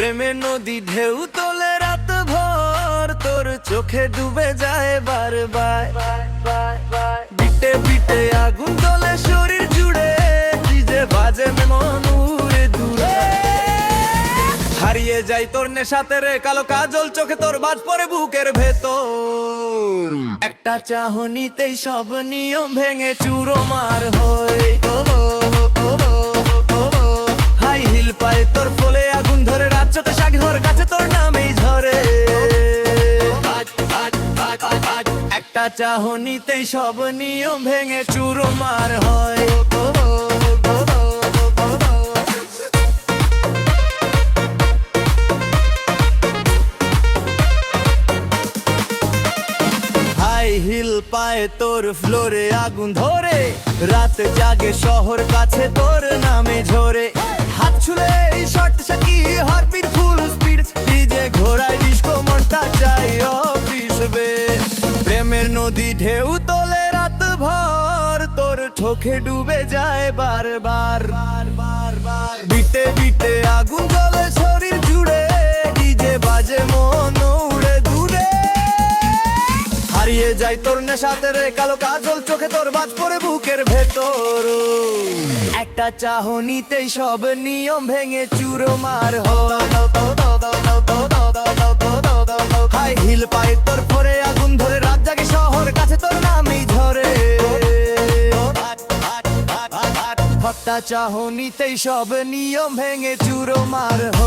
প্রেমের নদী ঢেউ তোলে রাত ভর, তোর চোখে ডুবে যায় বারবার। বিটে বিটে আগুন তোলে শরীর জুড়ে, কি যে বাজে মন উড়ে দূরে। হারিয়ে যাই তোর নেশাতে রে, কালো কাজল চোখে তোর বাজ পড়ে বুকের ভেতর। একটা চাহনিতেই সব নিয়ম ভেঙে চুরমার হয়। হাই হিল পায়ে তোর ফলে আগুন ধরে, রাত চোখে সাগর কাছে তোর নামেই ঝরে। একটা চাহনিতেই সব নিয়ম ভেঙে চুরমার হয়। হাই হিল পায়ে তোর ফ্লোরে আগুন ধরে, রাত জাগে শহর কাছে তোর নামে ঝরে। হাত ছুলে শর্ট সাকি হারপিট ফুল স্পিড, ডিজে ঘোড়ায় ডিস্কো মনটা চাই অফিস বেশ। প্রেমের নদী ঢেউ তোলে রাত ভর, তোর চোখে ডুবে যায় বারবার। বিটে বিটে আগুন জ্বলে শরীর জুড়ে, ডিজে বাজে মন উড়ে দূরে। হারিয়ে যাই তোর নেশাতে রে, কালো কাজল চোখে তোর বাজ পড়ে বুকের ভেতর। একটা চাহনিতেই সব নিয়ম ভেঙে চুরমার হয়। হাই হিল পায়ে তোর পরে আগুন ধরে, রাত জাগে শহর কাছে তোর নামই ঝরে। একটা চাহনিতেই সব নিয়ম ভেঙে চুরমার হয়।